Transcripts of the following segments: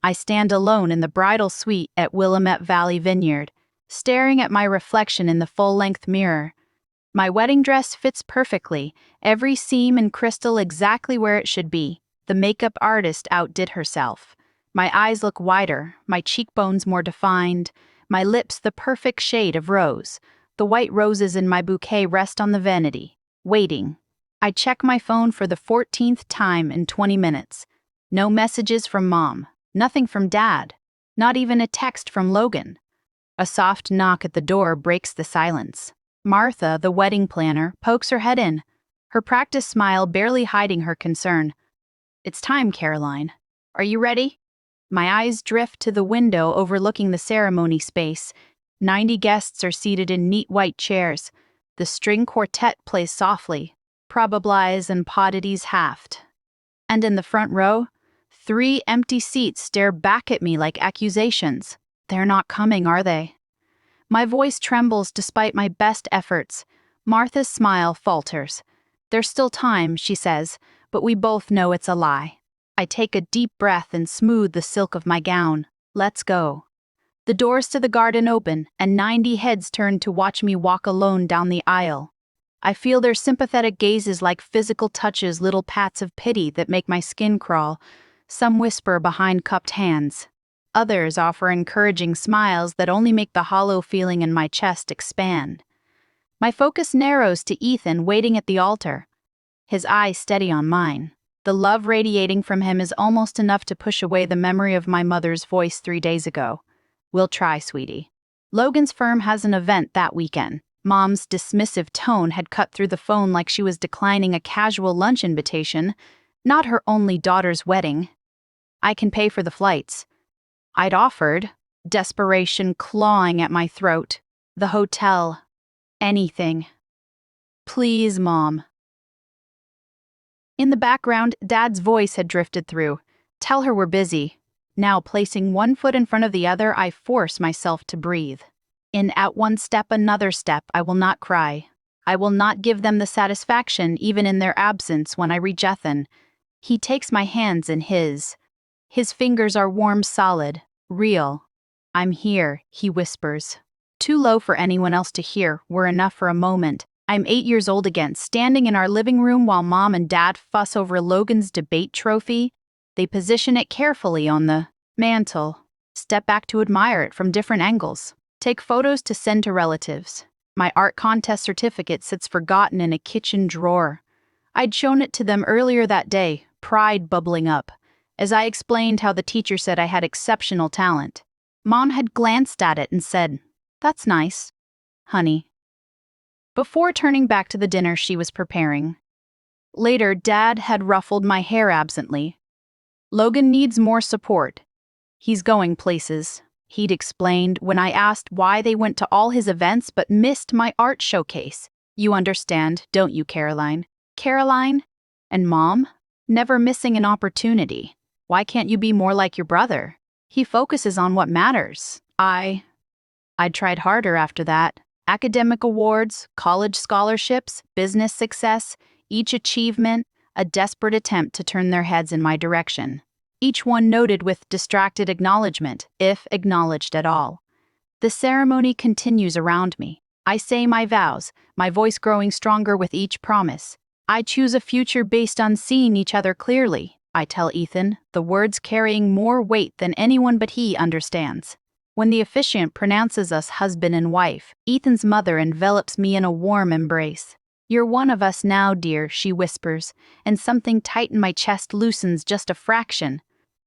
I stand alone in the bridal suite at Willamette Valley Vineyard, staring at my reflection in the full-length mirror. My wedding dress fits perfectly, every seam and crystal exactly where it should be. The makeup artist outdid herself. My eyes look wider, my cheekbones more defined, my lips the perfect shade of rose. The white roses in my bouquet rest on the vanity, waiting. I check my phone for the 14th time in 20 minutes. No messages from Mom, nothing from Dad, not even a text from Logan. A soft knock at the door breaks the silence. Martha, the wedding planner, pokes her head in, her practiced smile barely hiding her concern. "It's time, Caroline. Are you ready?" My eyes drift to the window overlooking the ceremony space. 90 guests are seated in neat white chairs. The string quartet plays softly, probablies and poddities halved. And in the front row, 3 empty seats stare back at me like accusations. They're not coming, are they? My voice trembles despite my best efforts. Martha's smile falters. "There's still time," she says, but we both know it's a lie. I take a deep breath and smooth the silk of my gown. Let's go. The doors to the garden open, and 90 heads turn to watch me walk alone down the aisle. I feel their sympathetic gazes like physical touches, little pats of pity that make my skin crawl. Some whisper behind cupped hands. Others offer encouraging smiles that only make the hollow feeling in my chest expand. My focus narrows to Ethan waiting at the altar, his eyes steady on mine. The love radiating from him is almost enough to push away the memory of my mother's voice 3 days ago. "We'll try, sweetie." Logan's firm has an event that weekend. Mom's dismissive tone had cut through the phone like she was declining a casual lunch invitation, not her only daughter's wedding. "I can pay for the flights." I'd offered, desperation clawing at my throat. "The hotel. Anything. Please, Mom." In the background, Dad's voice had drifted through. "Tell her we're busy." Now, placing one foot in front of the other, I force myself to breathe. In at one step, another step, I will not cry. I will not give them the satisfaction, even in their absence, when I reach Ethan. He takes my hands in his. His fingers are warm, solid, real. "I'm here," he whispers. Too low for anyone else to hear, we're enough for a moment. I'm 8 years old again, standing in our living room while Mom and Dad fuss over Logan's debate trophy. They position it carefully on the mantle, step back to admire it from different angles, take photos to send to relatives. My art contest certificate sits forgotten in a kitchen drawer. I'd shown it to them earlier that day, pride bubbling up, as I explained how the teacher said I had exceptional talent. Mom had glanced at it and said, "That's nice, honey," before turning back to the dinner she was preparing. Later, Dad had ruffled my hair absently. "Logan needs more support. He's going places," he'd explained when I asked why they went to all his events but missed my art showcase. "You understand, don't you, Caroline?" "Caroline?" And Mom? Never missing an opportunity. "Why can't you be more like your brother? He focuses on what matters." I'd tried harder after that. Academic awards, college scholarships, business success, each achievement, a desperate attempt to turn their heads in my direction. Each one noted with distracted acknowledgement, if acknowledged at all. The ceremony continues around me. I say my vows, my voice growing stronger with each promise. "I choose a future based on seeing each other clearly," I tell Ethan, the words carrying more weight than anyone but he understands. When the officiant pronounces us husband and wife, Ethan's mother envelops me in a warm embrace. "You're one of us now, dear," she whispers, and something tight in my chest loosens just a fraction.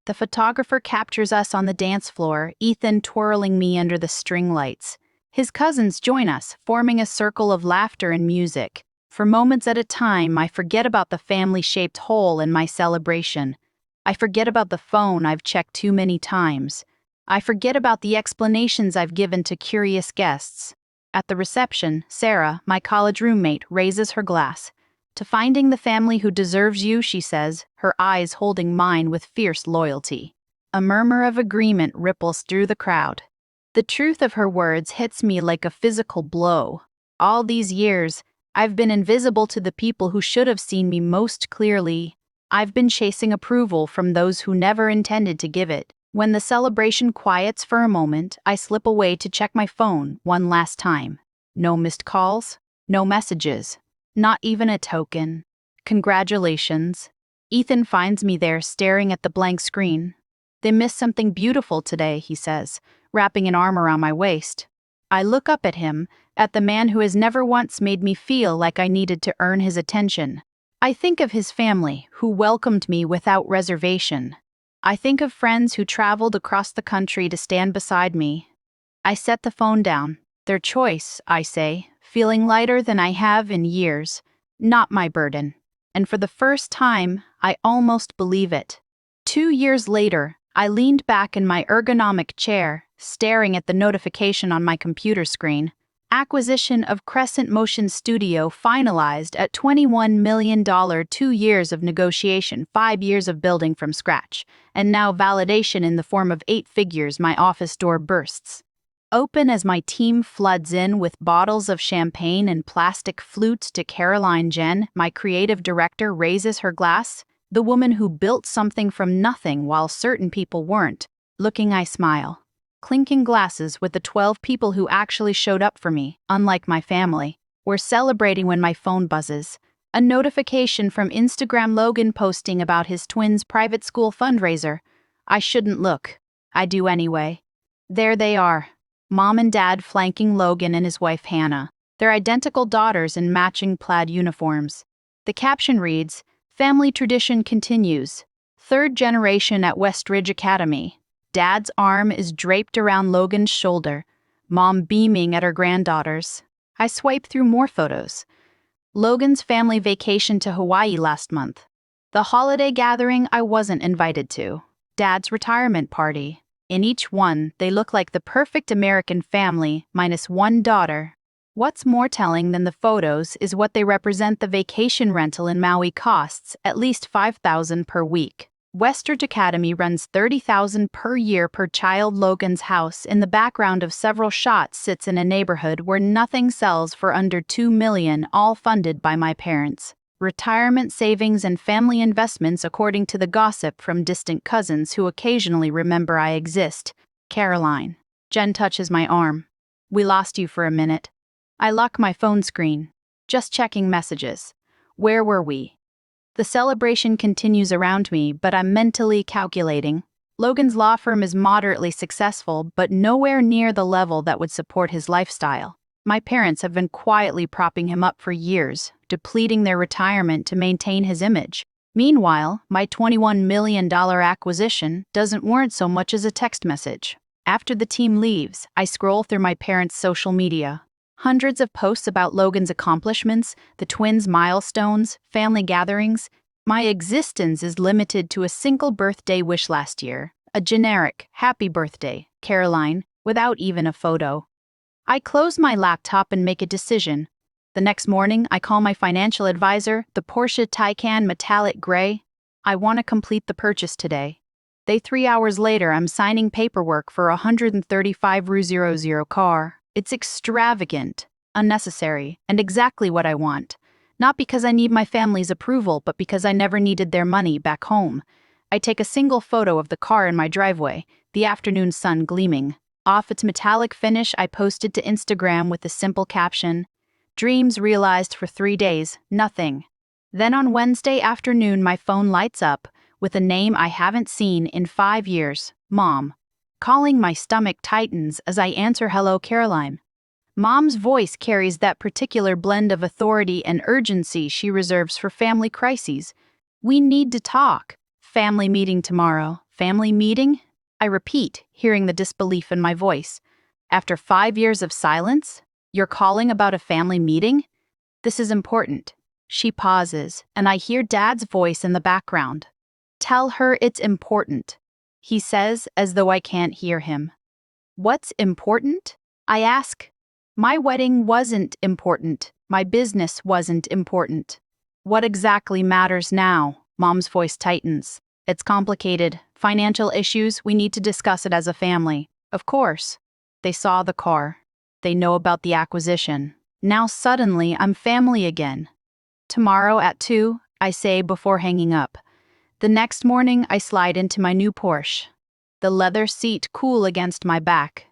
The photographer captures us on the dance floor, Ethan twirling me under the string lights. His cousins join us, forming a circle of laughter and music. For moments at a time, I forget about the family-shaped hole in my celebration. I forget about the phone I've checked too many times. I forget about the explanations I've given to curious guests. At the reception, Sarah, my college roommate, raises her glass. "To finding the family who deserves you," she says, her eyes holding mine with fierce loyalty. A murmur of agreement ripples through the crowd. The truth of her words hits me like a physical blow. All these years, I've been invisible to the people who should have seen me most clearly. I've been chasing approval from those who never intended to give it. When the celebration quiets for a moment, I slip away to check my phone one last time. No missed calls, no messages, not even a token. Congratulations. Ethan finds me there staring at the blank screen. They missed something beautiful today, he says, wrapping an arm around my waist. I look up at him, at the man who has never once made me feel like I needed to earn his attention. I think of his family, who welcomed me without reservation. I think of friends who traveled across the country to stand beside me. I set the phone down. Their choice, I say, feeling lighter than I have in years. Not my burden. And for the first time, I almost believe it. 2 years later, I leaned back in my ergonomic chair, staring at the notification on my computer screen. Acquisition of Crescent Motion Studio finalized at $21 million, 2 years of negotiation, 5 years of building from scratch, and now validation in the form of 8 figures. My office door bursts open as my team floods in with bottles of champagne and plastic flutes to Caroline Jen. My creative director raises her glass, the woman who built something from nothing while certain people weren't. Looking, I smile. Clinking glasses with the 12 people who actually showed up for me, unlike my family. We're celebrating when my phone buzzes. A notification from Instagram, Logan posting about his twins' private school fundraiser. I shouldn't look. I do anyway. There they are. Mom and Dad flanking Logan and his wife Hannah, their identical daughters in matching plaid uniforms. The caption reads, "Family tradition continues. 3rd generation at Westridge Academy." Dad's arm is draped around Logan's shoulder, Mom beaming at her granddaughters. I swipe through more photos. Logan's family vacation to Hawaii last month. The holiday gathering I wasn't invited to. Dad's retirement party. In each one, they look like the perfect American family, minus one daughter. What's more telling than the photos is what they represent. The vacation rental in Maui costs at least $5,000 per week. Westridge Academy runs $30,000 per year per child. Logan's house in the background of several shots sits in a neighborhood where nothing sells for under $2 million, all funded by my parents. Retirement savings and family investments, according to the gossip from distant cousins who occasionally remember I exist. Caroline. Jen touches my arm. We lost you for a minute. I lock my phone screen. Just checking messages. Where were we? The celebration continues around me, but I'm mentally calculating. Logan's law firm is moderately successful, but nowhere near the level that would support his lifestyle. My parents have been quietly propping him up for years, depleting their retirement to maintain his image. Meanwhile, my $21 million acquisition doesn't warrant so much as a text message. After the team leaves, I scroll through my parents' social media. Hundreds of posts about Logan's accomplishments, the twins' milestones, family gatherings. My existence is limited to a single birthday wish last year, a generic, happy birthday, Caroline, without even a photo. I close my laptop and make a decision. The next morning, I call my financial advisor, the Porsche Taycan metallic gray. I want to complete the purchase today. 3 hours later, I'm signing paperwork for a 135,000 car. It's extravagant, unnecessary, and exactly what I want. Not because I need my family's approval, but because I never needed their money back home. I take a single photo of the car in my driveway, the afternoon sun gleaming. Off its metallic finish, I posted to Instagram with a simple caption, "Dreams realized for 3 days, nothing." Then on Wednesday afternoon, my phone lights up with a name I haven't seen in 5 years, Mom. Calling, my stomach tightens as I answer, "Hello, Caroline." Mom's voice carries that particular blend of authority and urgency she reserves for family crises. "We need to talk." "Family meeting tomorrow." "Family meeting?" I repeat, hearing the disbelief in my voice. "After 5 years of silence? You're calling about a family meeting?" "This is important." She pauses, and I hear Dad's voice in the background. "Tell her it's important," he says, as though I can't hear him. "What's important?" I ask. My wedding wasn't important. My business wasn't important. "What exactly matters now?" Mom's voice tightens. "It's complicated. Financial issues, we need to discuss it as a family." Of course. They saw the car. They know about the acquisition. Now suddenly I'm family again. "Tomorrow at 2, I say before hanging up. The next morning I slide into my new Porsche. the leather seat cool against my back.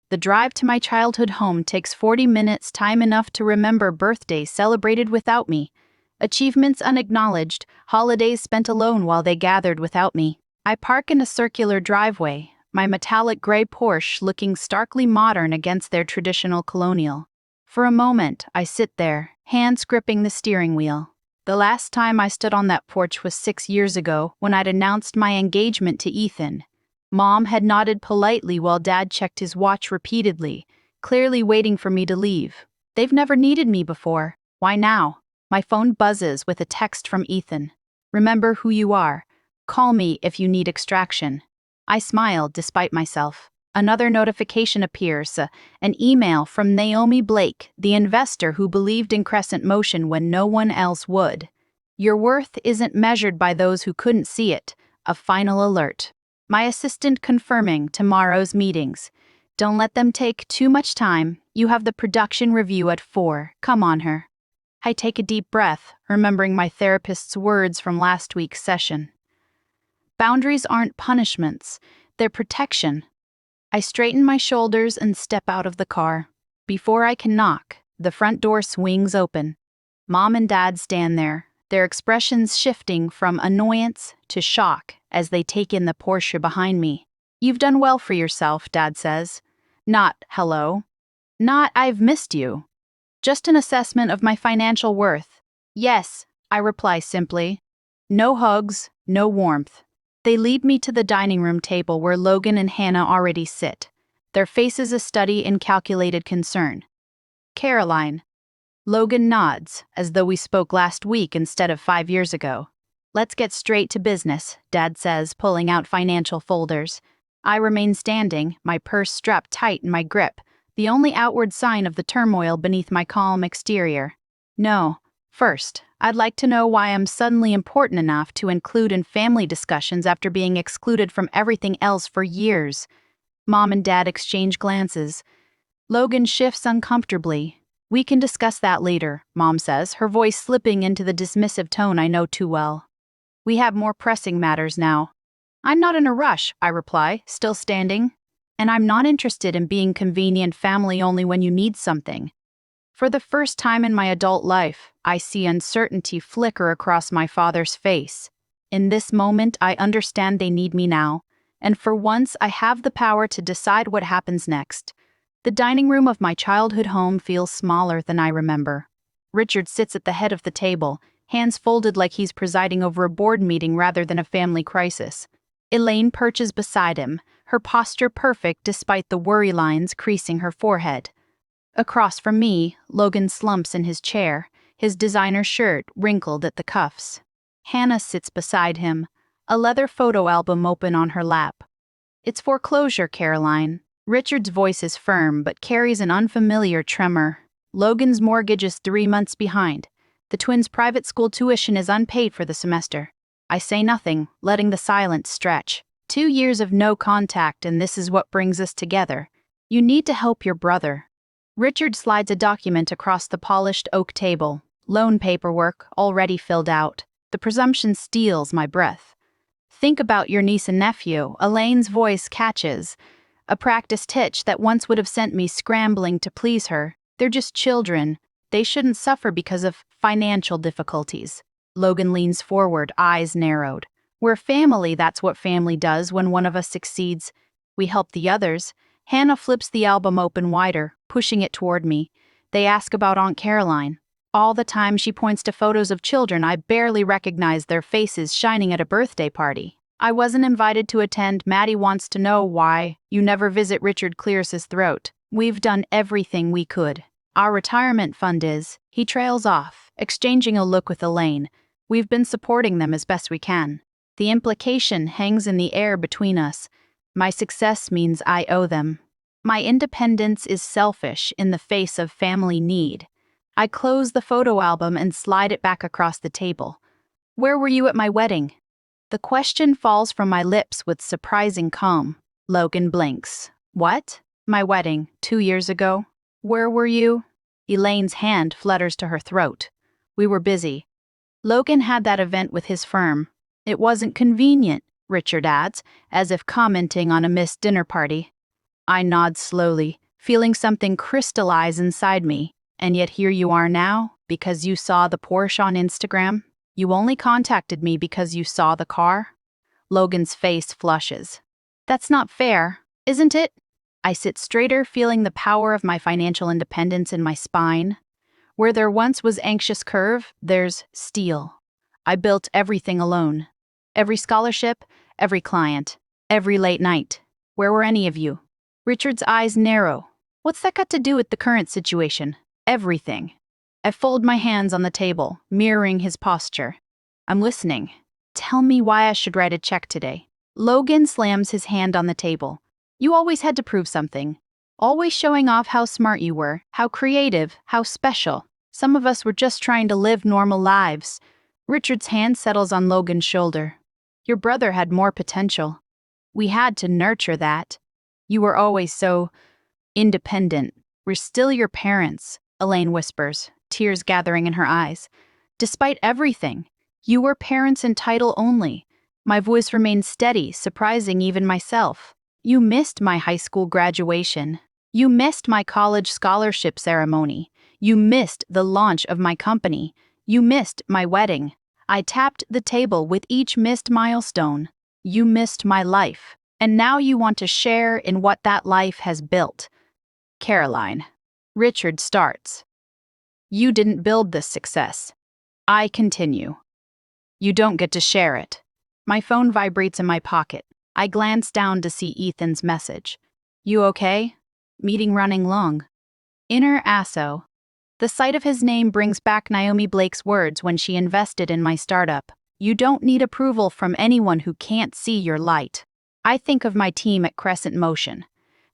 The drive to my childhood home takes 40 minutes, time enough to remember birthdays celebrated without me, achievements unacknowledged, holidays spent alone while they gathered without me. I park in a circular driveway, my metallic gray Porsche looking starkly modern against their traditional colonial. For a moment, I sit there, hands gripping the steering wheel. The last time I stood on that porch was 6 years ago, when I'd announced my engagement to Ethan. Mom had nodded politely while Dad checked his watch repeatedly, clearly waiting for me to leave. They've never needed me before. Why now? My phone buzzes with a text from Ethan. "Remember who you are. Call me if you need extraction." I smiled despite myself. Another notification appears, an email from Naomi Blake, the investor who believed in Crescent Motion when no one else would. "Your worth isn't measured by those who couldn't see it. A final alert. My assistant confirming tomorrow's meetings. Don't let them take too much time. You have the production review at 4. Come on her." I take a deep breath, remembering my therapist's words from last week's session. Boundaries aren't punishments, they're protection. I straighten my shoulders and step out of the car. Before I can knock, the front door swings open. Mom and Dad stand there, their expressions shifting from annoyance to shock as they take in the Porsche behind me. "You've done well for yourself," Dad says. Not, "Hello." Not, "I've missed you." Just an assessment of my financial worth. "Yes," I reply simply. No hugs, no warmth. They lead me to the dining room table where Logan and Hannah already sit, their faces a study in calculated concern. "Caroline." Logan nods, as though we spoke last week instead of 5 years ago. "Let's get straight to business," Dad says, pulling out financial folders. I remain standing, my purse strapped tight in my grip, the only outward sign of the turmoil beneath my calm exterior. "No. First, I'd like to know why I'm suddenly important enough to include in family discussions after being excluded from everything else for years." Mom and Dad exchange glances. Logan shifts uncomfortably. "We can discuss that later," Mom says, her voice slipping into the dismissive tone I know too well. "We have more pressing matters now." "I'm not in a rush," I reply, still standing. "And I'm not interested in being convenient family only when you need something." For the first time in my adult life, I see uncertainty flicker across my father's face. In this moment, I understand they need me now, and for once I have the power to decide what happens next. The dining room of my childhood home feels smaller than I remember. Richard sits at the head of the table, hands folded like he's presiding over a board meeting rather than a family crisis. Elaine perches beside him, her posture perfect despite the worry lines creasing her forehead. Across from me, Logan slumps in his chair, his designer shirt wrinkled at the cuffs. Hannah sits beside him, a leather photo album open on her lap. "It's foreclosure, Caroline." Richard's voice is firm but carries an unfamiliar tremor. "Logan's mortgage is 3 months behind. The twins' private school tuition is unpaid for the semester." I say nothing, letting the silence stretch. 2 years of no contact, and this is what brings us together. "You need to help your brother." Richard slides a document across the polished oak table. Loan paperwork, already filled out. The presumption steals my breath. "Think about your niece and nephew," Elaine's voice catches. A practiced hitch that once would have sent me scrambling to please her. "They're just children. They shouldn't suffer because of financial difficulties." Logan leans forward, eyes narrowed. "We're family, that's what family does when one of us succeeds. We help the others." Hannah flips the album open wider, pushing it toward me. They ask about Aunt Caroline. All the time she points to photos of children I barely recognize their faces shining at a birthday party. "I wasn't invited to attend. Maddie wants to know why you never visit." Richard clears his throat. "We've done everything we could. Our retirement fund is." He trails off, exchanging a look with Elaine. "We've been supporting them as best we can." The implication hangs in the air between us. My success means I owe them. My independence is selfish in the face of family need. I close the photo album and slide it back across the table. "Where were you at my wedding?" The question falls from my lips with surprising calm. Logan blinks. "What?" "My wedding, 2 years ago." "Where were you?" Elaine's hand flutters to her throat. "We were busy." Logan had that event with his firm. "It wasn't convenient." Richard adds, as if commenting on a missed dinner party. I nod slowly, feeling something crystallize inside me. And yet here you are now, because you saw the Porsche on Instagram? You only contacted me because you saw the car? Logan's face flushes. That's not fair, isn't it? I sit straighter, feeling the power of my financial independence in my spine. Where there once was anxious curve, there's steel. I built everything alone. Every scholarship, every client, every late night. Where were any of you? Richard's eyes narrow. What's that got to do with the current situation? Everything. I fold my hands on the table, mirroring his posture. I'm listening. Tell me why I should write a check today. Logan slams his hand on the table. You always had to prove something. Always showing off how smart you were, how creative, how special. Some of us were just trying to live normal lives. Richard's hand settles on Logan's shoulder. Your brother had more potential. We had to nurture that. You were always so independent. We're still your parents, Elaine whispers, tears gathering in her eyes. Despite everything, you were parents in title only. My voice remained steady, surprising even myself. You missed my high school graduation. You missed my college scholarship ceremony. You missed the launch of my company. You missed my wedding. I tapped the table with each missed milestone. You missed my life. And now you want to share in what that life has built. Caroline. Richard starts. You didn't build this success. I continue. You don't get to share it. My phone vibrates in my pocket. I glance down to see Ethan's message. You okay? Meeting running long. Inner Asso. The sight of his name brings back Naomi Blake's words when she invested in my startup. You don't need approval from anyone who can't see your light. I think of my team at Crescent Motion.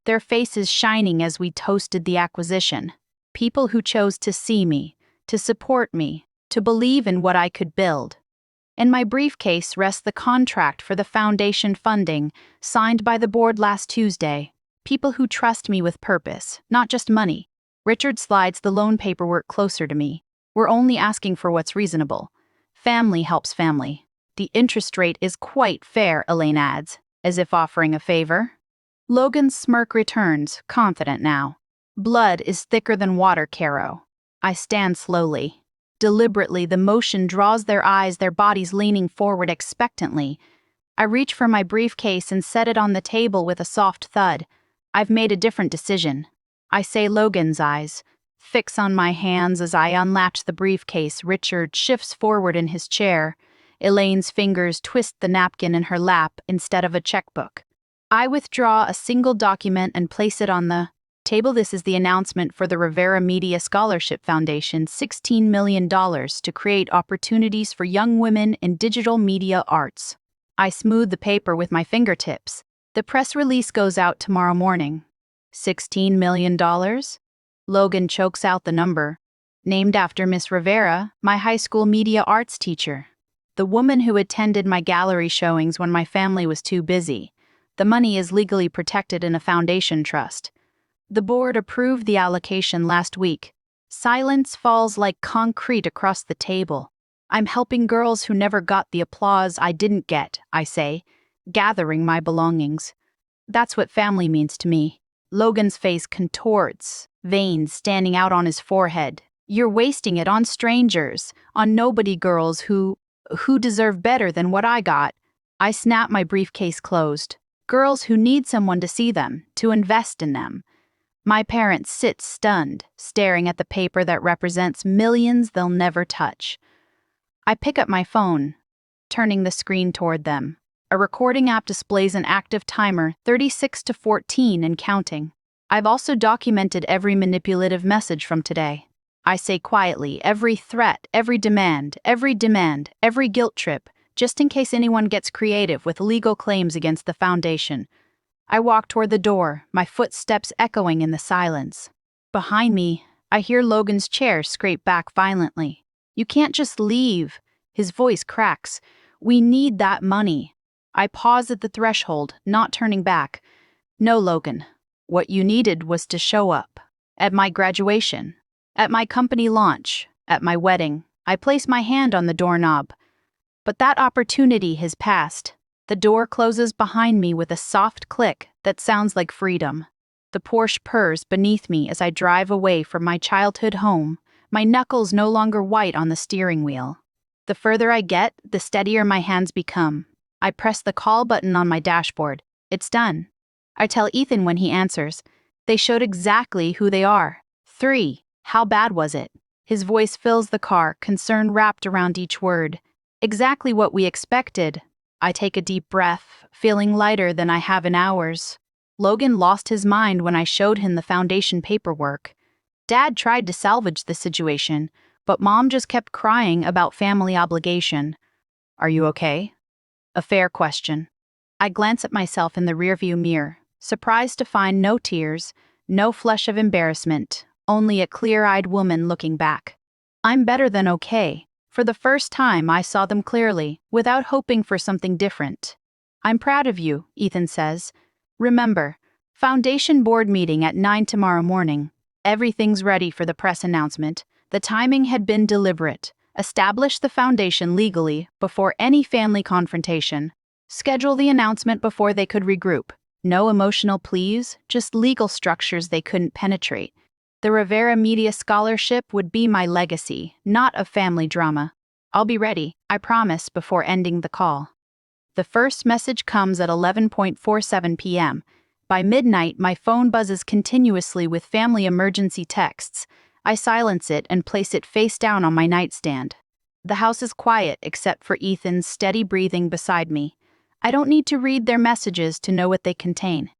Their faces shining as we toasted the acquisition. People who chose to see me, to support me, to believe in what I could build. In my briefcase rests the contract for the foundation funding, signed by the board last Tuesday. People who trust me with purpose, not just money. Richard slides the loan paperwork closer to me. We're only asking for what's reasonable. Family helps family. The interest rate is quite fair, Elaine adds, as if offering a favor. Logan's smirk returns, confident now. Blood is thicker than water, Caro. I stand slowly. Deliberately, the motion draws their eyes, their bodies leaning forward expectantly. I reach for my briefcase and set it on the table with a soft thud. I've made a different decision. I say Logan's eyes fix on my hands as I unlatch the briefcase. Richard shifts forward in his chair. Elaine's fingers twist the napkin in her lap instead of a checkbook. I withdraw a single document and place it on the table. This is the announcement for the Rivera Media Scholarship Foundation, $16 million to create opportunities for young women in digital media arts. I smooth the paper with my fingertips. The press release goes out tomorrow morning. $16 million? Logan chokes out the number. Named after Miss Rivera, my high school media arts teacher. The woman who attended my gallery showings when my family was too busy. The money is legally protected in a foundation trust. The board approved the allocation last week. Silence falls like concrete across the table. I'm helping girls who never got the applause I didn't get, I say, gathering my belongings. That's what family means to me. Logan's face contorts, veins standing out on his forehead. You're wasting it on strangers, on nobody girls who deserve better than what I got. I snap my briefcase closed. Girls who need someone to see them, to invest in them. My parents sit stunned, staring at the paper that represents millions they'll never touch. I pick up my phone, turning the screen toward them. A recording app displays an active timer, 36 to 14 and counting. I've also documented every manipulative message from today. I say quietly, every threat, every demand, every guilt trip, just in case anyone gets creative with legal claims against the foundation. I walk toward the door, my footsteps echoing in the silence. Behind me, I hear Logan's chair scrape back violently. You can't just leave. His voice cracks. We need that money. I pause at the threshold, not turning back. No, Logan. What you needed was to show up. At my graduation. At my company launch. At my wedding. I place my hand on the doorknob. But that opportunity has passed. The door closes behind me with a soft click that sounds like freedom. The Porsche purrs beneath me as I drive away from my childhood home, my knuckles no longer white on the steering wheel. The further I get, the steadier my hands become. I press the call button on my dashboard. It's done. I tell Ethan when he answers. They showed exactly who they are. 3. How bad was it? His voice fills the car, concern wrapped around each word. Exactly what we expected. I take a deep breath, feeling lighter than I have in hours. Logan lost his mind when I showed him the foundation paperwork. Dad tried to salvage the situation, but Mom just kept crying about family obligation. Are you okay? A fair question. I glance at myself in the rearview mirror, surprised to find no tears, no flush of embarrassment, only a clear-eyed woman looking back. I'm better than okay. For the first time, I saw them clearly, without hoping for something different. I'm proud of you, Ethan says. Remember, Foundation Board meeting at 9 tomorrow morning. Everything's ready for the press announcement. The timing had been deliberate. Establish the foundation legally before any family confrontation. Schedule the announcement before they could regroup. No emotional pleas, just legal structures they couldn't penetrate. The Rivera Media Scholarship would be my legacy, not a family drama. I'll be ready, I promise, before ending the call. The first message comes at 11:47 p.m. By midnight, my phone buzzes continuously with family emergency texts. I silence it and place it face down on my nightstand. The house is quiet except for Ethan's steady breathing beside me. I don't need to read their messages to know what they contain.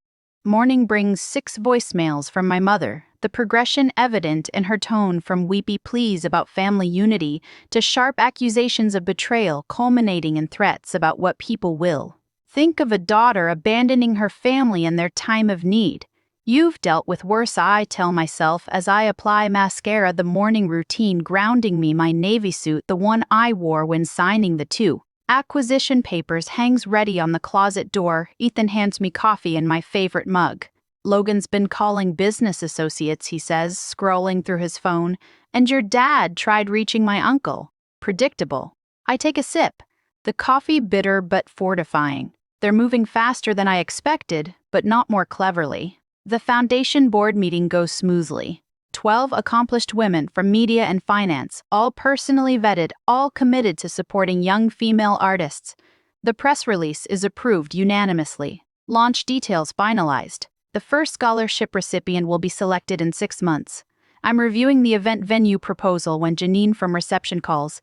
Morning brings 6 voicemails from my mother, the progression evident in her tone from weepy pleas about family unity to sharp accusations of betrayal culminating in threats about what people will. Think of a daughter abandoning her family in their time of need. You've dealt with worse, I tell myself as I apply mascara, the morning routine grounding me my navy suit, the one I wore when signing the 2 acquisition papers, hangs ready on the closet door. Ethan hands me coffee in my favorite mug. Logan's been calling business associates, he says, scrolling through his phone. And your dad tried reaching my uncle. Predictable. I take a sip. The coffee bitter but fortifying. They're moving faster than I expected, but not more cleverly. The foundation board meeting goes smoothly. 12 accomplished women from media and finance, all personally vetted, all committed to supporting young female artists. The press release is approved unanimously. Launch details finalized. The first scholarship recipient will be selected in 6 months. I'm reviewing the event venue proposal when Janine from reception calls.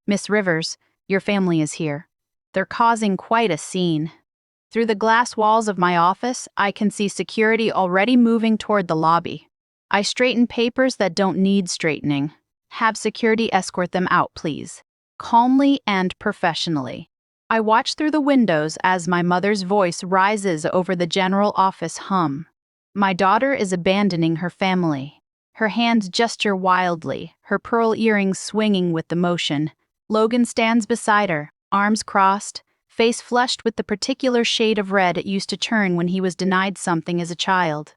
Miss Rivers, your family is here. They're causing quite a scene. Through the glass walls of my office, I can see security already moving toward the lobby. I straighten papers that don't need straightening. Have security escort them out, please. Calmly and professionally. I watch through the windows as my mother's voice rises over the general office hum. My daughter is abandoning her family. Her hands gesture wildly, her pearl earrings swinging with the motion. Logan stands beside her, arms crossed, face flushed with the particular shade of red it used to turn when he was denied something as a child.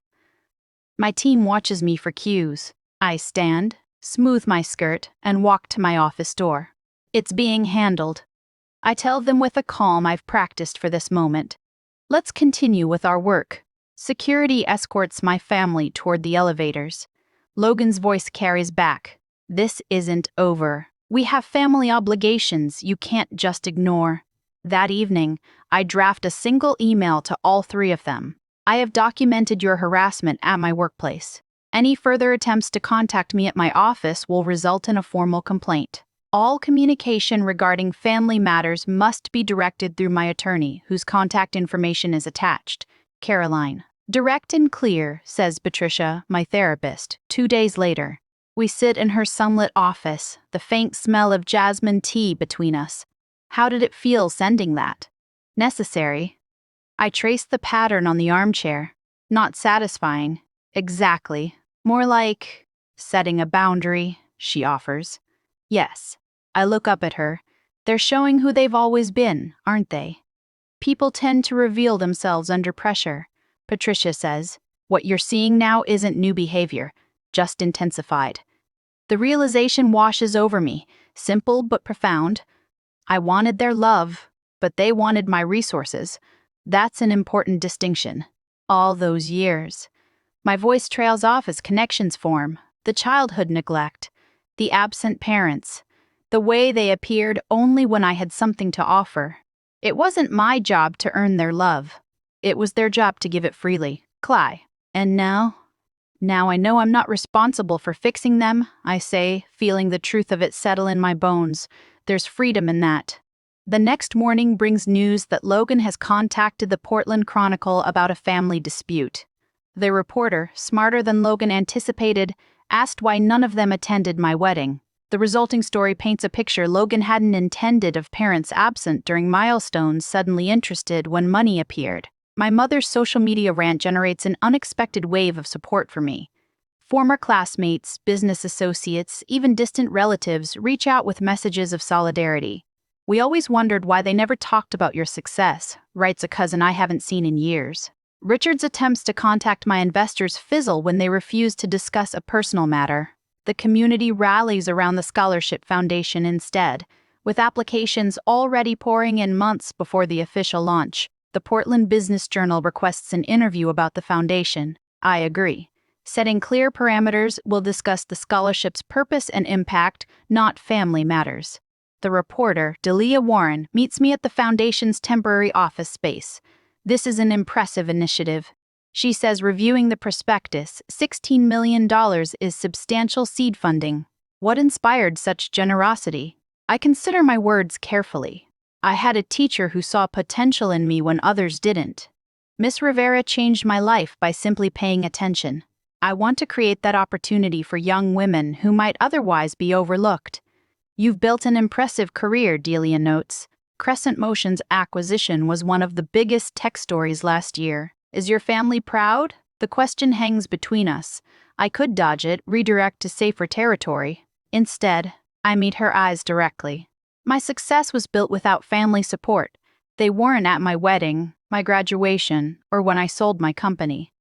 My team watches me for cues. I stand, smooth my skirt, and walk to my office door. It's being handled. I tell them with a calm I've practiced for this moment. Let's continue with our work. Security escorts my family toward the elevators. Logan's voice carries back. This isn't over. We have family obligations you can't just ignore. That evening, I draft a single email to all 3 of them. I have documented your harassment at my workplace. Any further attempts to contact me at my office will result in a formal complaint. All communication regarding family matters must be directed through my attorney, whose contact information is attached. Caroline. Direct and clear, says Patricia, my therapist, 2 days later. We sit in her sunlit office, the faint smell of jasmine tea between us. How did it feel sending that? Necessary. I trace the pattern on the armchair. Not satisfying. Exactly. More like setting a boundary, she offers. Yes. I look up at her. They're showing who they've always been, aren't they? People tend to reveal themselves under pressure, Patricia says. What you're seeing now isn't new behavior, just intensified. The realization washes over me, simple but profound. I wanted their love, but they wanted my resources. That's an important distinction. All those years. My voice trails off as connections form, the childhood neglect, the absent parents, the way they appeared only when I had something to offer. It wasn't my job to earn their love. It was their job to give it freely. Cly. And now? Now I know I'm not responsible for fixing them, I say, feeling the truth of it settle in my bones. There's freedom in that. The next morning brings news that Logan has contacted the Portland Chronicle about a family dispute. The reporter, smarter than Logan anticipated, asked why none of them attended my wedding. The resulting story paints a picture Logan hadn't intended of parents absent during milestones suddenly interested when money appeared. My mother's social media rant generates an unexpected wave of support for me. Former classmates, business associates, even distant relatives reach out with messages of solidarity. "We always wondered why they never talked about your success," writes a cousin I haven't seen in years. Richard's attempts to contact my investors fizzle when they refuse to discuss a personal matter. The community rallies around the Scholarship Foundation instead, with applications already pouring in months before the official launch. The Portland Business Journal requests an interview about the foundation. I agree. Setting clear parameters, we'll discuss the scholarship's purpose and impact, not family matters. The reporter, Delia Warren, meets me at the foundation's temporary office space. This is an impressive initiative. She says reviewing the prospectus, $16 million is substantial seed funding. What inspired such generosity? I consider my words carefully. I had a teacher who saw potential in me when others didn't. Miss Rivera changed my life by simply paying attention. I want to create that opportunity for young women who might otherwise be overlooked. You've built an impressive career, Delia notes. Crescent Motion's acquisition was one of the biggest tech stories last year. Is your family proud? The question hangs between us. I could dodge it, redirect to safer territory. Instead, I meet her eyes directly. My success was built without family support. They weren't at my wedding, my graduation, or when I sold my company.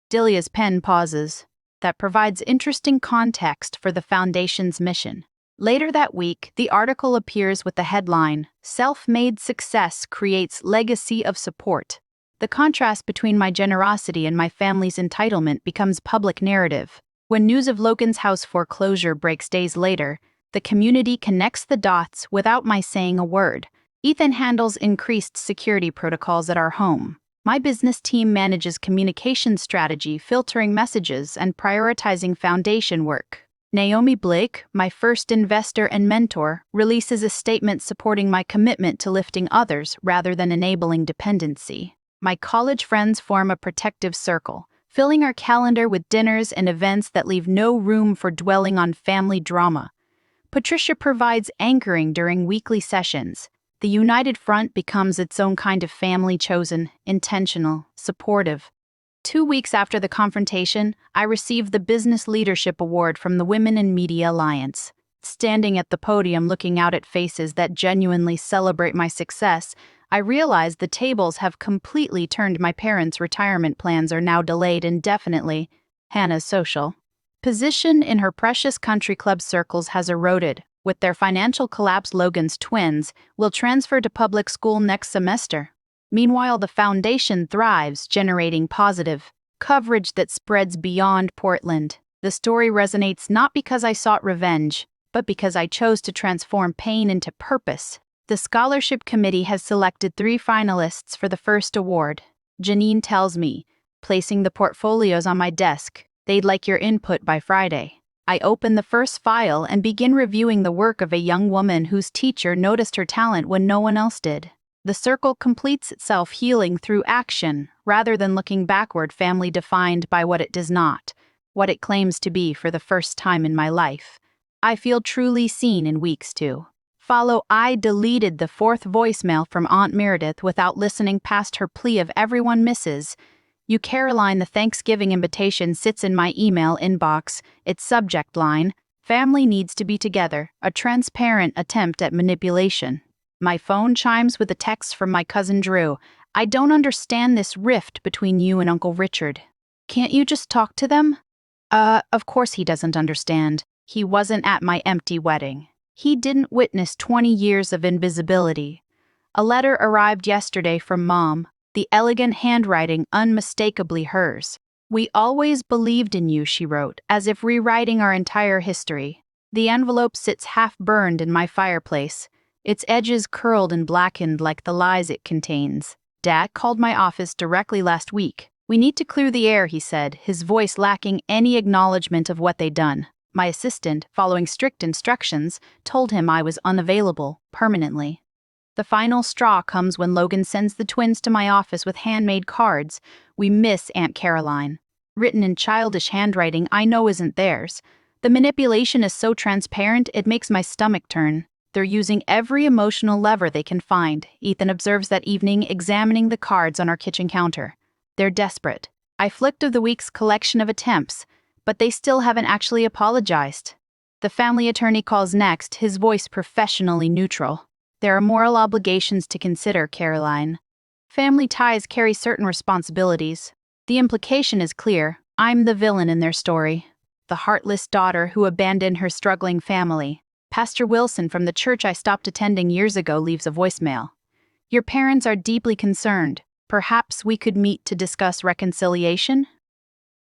Delia's pen pauses. That provides interesting context for the foundation's mission. Later that week, the article appears with the headline, "Self-Made Success Creates Legacy of Support." The contrast between my generosity and my family's entitlement becomes public narrative. When news of Logan's house foreclosure breaks days later, the community connects the dots without my saying a word. Ethan handles increased security protocols at our home. My business team manages communication strategy, filtering messages, and prioritizing foundation work. Naomi Blake, my first investor and mentor, releases a statement supporting my commitment to lifting others rather than enabling dependency. My college friends form a protective circle, filling our calendar with dinners and events that leave no room for dwelling on family drama. Patricia provides anchoring during weekly sessions. The United Front becomes its own kind of family, chosen, intentional, supportive. 2 weeks after the confrontation, I received the Business Leadership Award from the Women in Media Alliance. Standing at the podium looking out at faces that genuinely celebrate my success, I realize the tables have completely turned. My parents' retirement plans are now delayed indefinitely. Hannah's social position in her precious country club circles has eroded. With their financial collapse, Logan's twins will transfer to public school next semester. Meanwhile, the foundation thrives, generating positive coverage that spreads beyond Portland. The story resonates not because I sought revenge, but because I chose to transform pain into purpose. The scholarship committee has selected 3 finalists for the first award. Janine tells me, placing the portfolios on my desk, they'd like your input by Friday. I open the first file and begin reviewing the work of a young woman whose teacher noticed her talent when no one else did. The circle completes itself, healing through action, rather than looking backward. Family defined by what it does not, what it claims to be. For the first time in my life, I feel truly seen. In weeks to follow, I deleted the 4th voicemail from Aunt Meredith without listening past her plea of "Everyone misses you, Caroline." The Thanksgiving invitation sits in my email inbox. Its subject line, "Family needs to be together," a transparent attempt at manipulation. My phone chimes with a text from my cousin Drew. "I don't understand this rift between you and Uncle Richard. Can't you just talk to them?" Of course he doesn't understand. He wasn't at my empty wedding. He didn't witness 20 years of invisibility. A letter arrived yesterday from Mom, the elegant handwriting unmistakably hers. "We always believed in you," she wrote, as if rewriting our entire history. The envelope sits half-burned in my fireplace, its edges curled and blackened like the lies it contains. "Dad called my office directly last week. We need to clear the air," he said, his voice lacking any acknowledgement of what they'd done. My assistant, following strict instructions, told him I was unavailable, permanently. The final straw comes when Logan sends the twins to my office with handmade cards. "We miss Aunt Caroline," written in childish handwriting I know isn't theirs. The manipulation is so transparent it makes my stomach turn. They're using every emotional lever they can find, Ethan observes that evening, examining the cards on our kitchen counter. They're desperate. I flicked of the week's collection of attempts, but they still haven't actually apologized. The family attorney calls next, his voice professionally neutral. "There are moral obligations to consider, Caroline. Family ties carry certain responsibilities. The implication is clear. I'm the villain in their story. The heartless daughter who abandoned her struggling family. Pastor Wilson from the church I stopped attending years ago leaves a voicemail. Your parents are deeply concerned. Perhaps we could meet to discuss reconciliation?"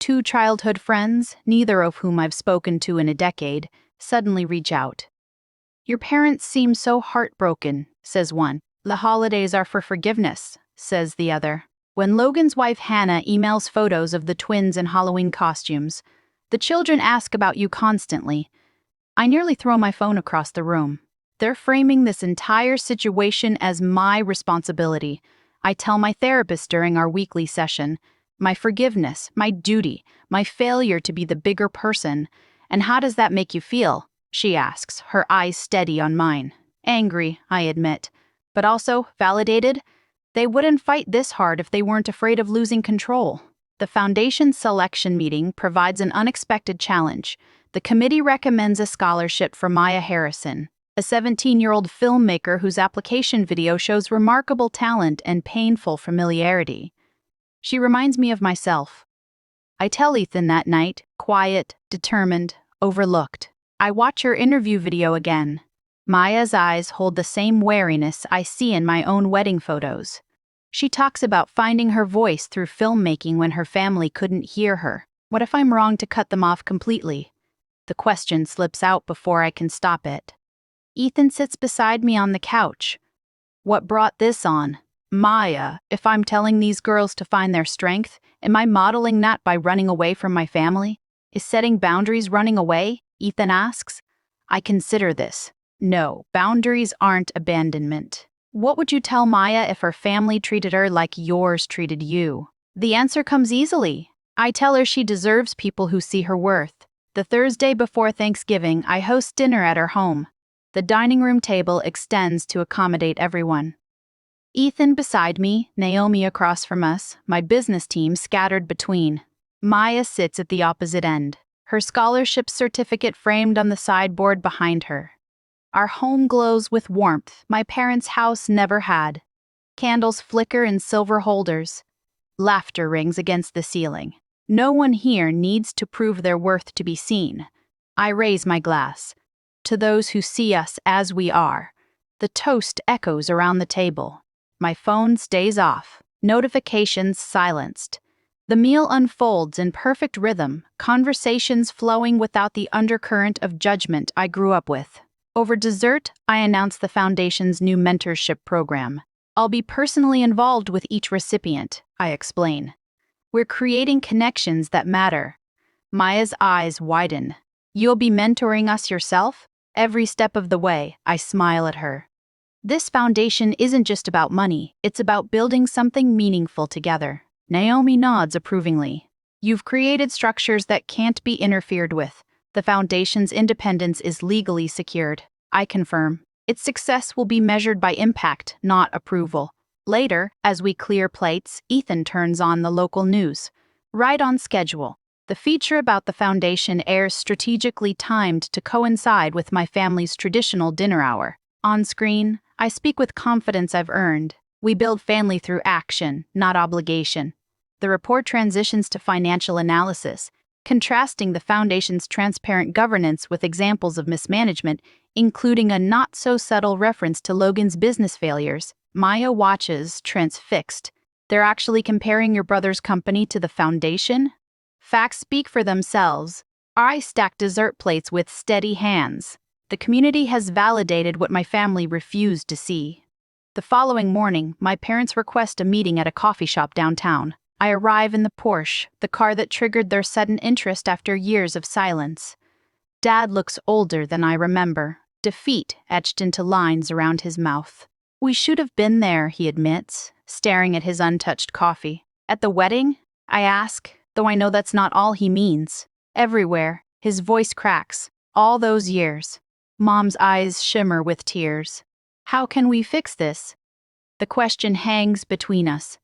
2 childhood friends, neither of whom I've spoken to in a decade, suddenly reach out. "Your parents seem so heartbroken," says one. "The holidays are for forgiveness," says the other. When Logan's wife Hannah emails photos of the twins in Halloween costumes, "The children ask about you constantly," I nearly throw my phone across the room. They're framing this entire situation as my responsibility. I tell my therapist during our weekly session, my forgiveness, my duty, my failure to be the bigger person. "And how does that make you feel?" she asks, her eyes steady on mine. "Angry," I admit, but also validated. They wouldn't fight this hard if they weren't afraid of losing control. The foundation's selection meeting provides an unexpected challenge. The committee recommends a scholarship for Maya Harrison, a 17-year-old filmmaker whose application video shows remarkable talent and painful familiarity. She reminds me of myself. I tell Ethan that night, quiet, determined, overlooked. I watch her interview video again. Maya's eyes hold the same wariness I see in my own wedding photos. She talks about finding her voice through filmmaking when her family couldn't hear her. What if I'm wrong to cut them off completely? The question slips out before I can stop it. Ethan sits beside me on the couch. "What brought this on?" "Maya, if I'm telling these girls to find their strength, am I modeling that by running away from my family? Is setting boundaries running away?" Ethan asks. I consider this. No, boundaries aren't abandonment. What would you tell Maya if her family treated her like yours treated you? The answer comes easily. I tell her she deserves people who see her worth. The Thursday before Thanksgiving, I host dinner at her home. The dining room table extends to accommodate everyone. Ethan beside me, Naomi across from us, my business team scattered between. Maya sits at the opposite end, her scholarship certificate framed on the sideboard behind her. Our home glows with warmth my parents' house never had. Candles flicker in silver holders. Laughter rings against the ceiling. No one here needs to prove their worth to be seen. I raise my glass. To those who see us as we are. The toast echoes around the table. My phone stays off. Notifications silenced. The meal unfolds in perfect rhythm, conversations flowing without the undercurrent of judgment I grew up with. Over dessert, I announce the Foundation's new mentorship program. I'll be personally involved with each recipient, I explain. We're creating connections that matter. Maya's eyes widen. "You'll be mentoring us yourself?" "Every step of the way," I smile at her. This foundation isn't just about money, it's about building something meaningful together. Naomi nods approvingly. "You've created structures that can't be interfered with. The foundation's independence is legally secured." I confirm. Its success will be measured by impact, not approval. Later, as we clear plates, Ethan turns on the local news. Right on schedule. The feature about the foundation airs strategically timed to coincide with my family's traditional dinner hour. On screen, I speak with confidence I've earned. We build family through action, not obligation. The report transitions to financial analysis, contrasting the foundation's transparent governance with examples of mismanagement, including a not-so-subtle reference to Logan's business failures. Maya watches, transfixed. They're actually comparing your brother's company to the Foundation? Facts speak for themselves. I stack dessert plates with steady hands. The community has validated what my family refused to see. The following morning, my parents request a meeting at a coffee shop downtown. I arrive in the Porsche, the car that triggered their sudden interest after years of silence. Dad looks older than I remember, defeat etched into lines around his mouth. We should have been there, he admits, staring at his untouched coffee. At the wedding? I ask, though I know that's not all he means. Everywhere, his voice cracks. All those years. Mom's eyes shimmer with tears. How can we fix this? The question hangs between us.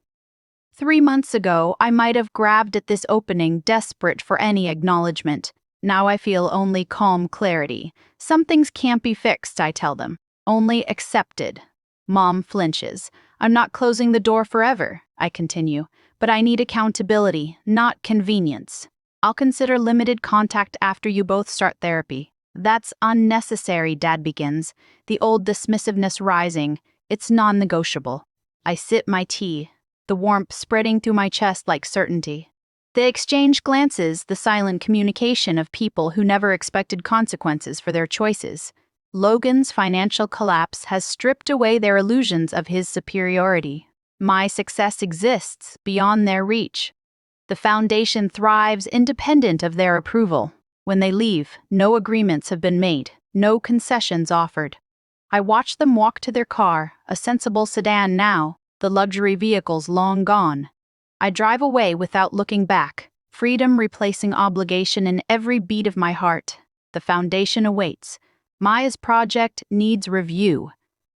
3 months ago, I might have grabbed at this opening, desperate for any acknowledgement. Now I feel only calm clarity. Some things can't be fixed, I tell them. Only accepted. Mom flinches. I'm not closing the door forever, I continue, but I need accountability, not convenience. I'll consider limited contact after you both start therapy. That's unnecessary, Dad begins, the old dismissiveness rising. It's non-negotiable. I sip my tea, the warmth spreading through my chest like certainty. They exchange glances, the silent communication of people who never expected consequences for their choices. Logan's financial collapse has stripped away their illusions of his superiority. My success exists beyond their reach. The Foundation thrives independent of their approval. When they leave, no agreements have been made, no concessions offered. I watch them walk to their car, a sensible sedan now, the luxury vehicles long gone. I drive away without looking back, freedom replacing obligation in every beat of my heart. The Foundation awaits. Maya's project needs review.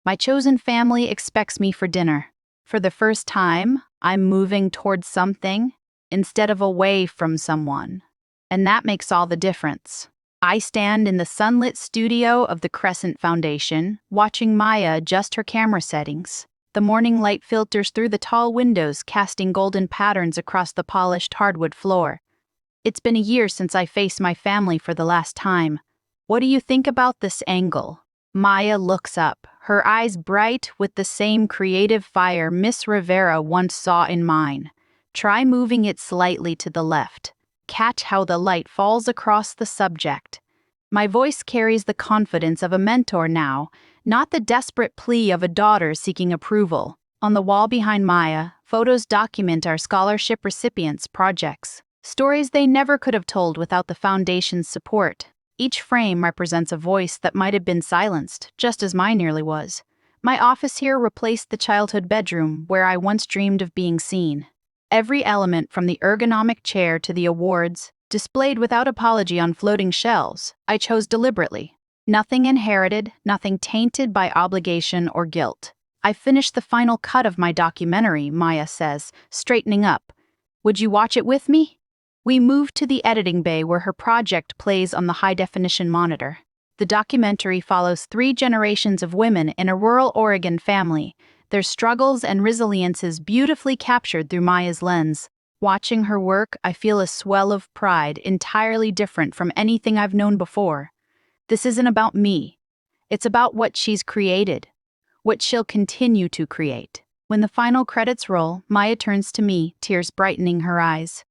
My chosen family expects me for dinner. For the first time, I'm moving towards something instead of away from someone. And that makes all the difference. I stand in the sunlit studio of the Crescent Foundation, watching Maya adjust her camera settings. The morning light filters through the tall windows, casting golden patterns across the polished hardwood floor. It's been a year since I faced my family for the last time. What do you think about this angle? Maya looks up, her eyes bright with the same creative fire Miss Rivera once saw in mine. Try moving it slightly to the left. Catch how the light falls across the subject. My voice carries the confidence of a mentor now, not the desperate plea of a daughter seeking approval. On the wall behind Maya, photos document our scholarship recipients' projects, stories they never could have told without the Foundation's support. Each frame represents a voice that might have been silenced, just as mine nearly was. My office here replaced the childhood bedroom where I once dreamed of being seen. Every element from the ergonomic chair to the awards, displayed without apology on floating shelves, I chose deliberately. Nothing inherited, nothing tainted by obligation or guilt. I finished the final cut of my documentary, Maya says, straightening up. Would you watch it with me? We move to the editing bay where her project plays on the high-definition monitor. The documentary follows 3 generations of women in a rural Oregon family, their struggles and resiliences beautifully captured through Maya's lens. Watching her work, I feel a swell of pride entirely different from anything I've known before. This isn't about me. It's about what she's created, what she'll continue to create. When the final credits roll, Maya turns to me, tears brightening her eyes.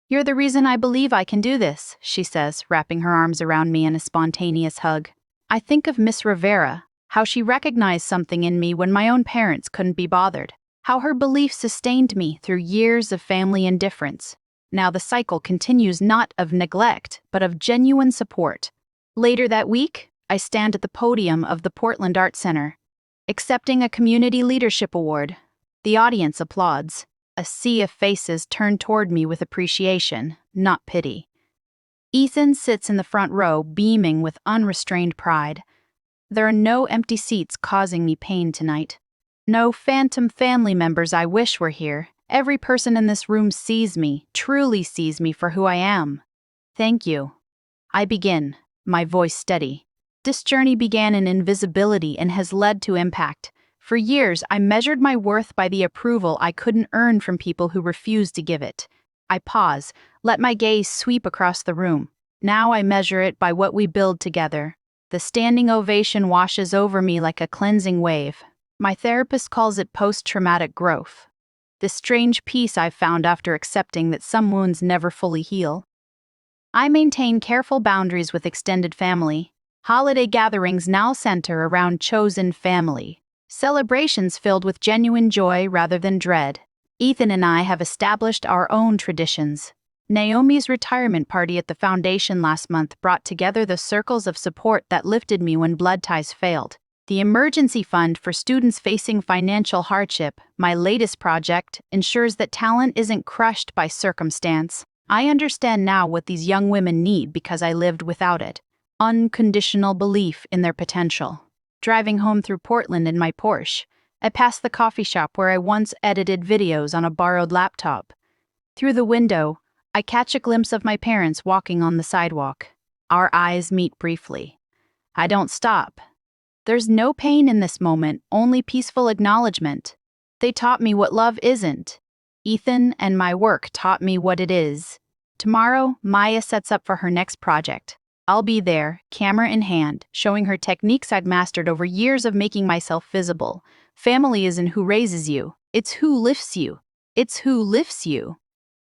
You're the reason I believe I can do this, she says, wrapping her arms around me in a spontaneous hug. I think of Miss Rivera, how she recognized something in me when my own parents couldn't be bothered, how her belief sustained me through years of family indifference. Now the cycle continues not of neglect, but of genuine support. Later that week, I stand at the podium of the Portland Art Center, accepting a Community Leadership Award. The audience applauds. A sea of faces turn toward me with appreciation, not pity. Ethan sits in the front row, beaming with unrestrained pride. There are no empty seats causing me pain tonight. No phantom family members I wish were here. Every person in this room sees me, truly sees me for who I am. Thank you. I begin, my voice steady. This journey began in invisibility and has led to impact. For years, I measured my worth by the approval I couldn't earn from people who refused to give it. I pause, let my gaze sweep across the room. Now I measure it by what we build together. The standing ovation washes over me like a cleansing wave. My therapist calls it post-traumatic growth. This strange peace I've found after accepting that some wounds never fully heal. I maintain careful boundaries with extended family. Holiday gatherings now center around chosen family. Celebrations filled with genuine joy rather than dread. Ethan and I have established our own traditions. Naomi's retirement party at the foundation last month brought together the circles of support that lifted me when blood ties failed. The emergency fund for students facing financial hardship, my latest project, ensures that talent isn't crushed by circumstance. I understand now what these young women need because I lived without it. Unconditional belief in their potential. Driving home through Portland in my Porsche, I passed the coffee shop where I once edited videos on a borrowed laptop. Through the window, I catch a glimpse of my parents walking on the sidewalk. Our eyes meet briefly. I don't stop. There's no pain in this moment, only peaceful acknowledgement. They taught me what love isn't. Ethan and my work taught me what it is. Tomorrow, Maya sets up for her next project. I'll be there, camera in hand, showing her techniques I'd mastered over years of making myself visible. Family isn't who raises you, it's who lifts you. It's who lifts you.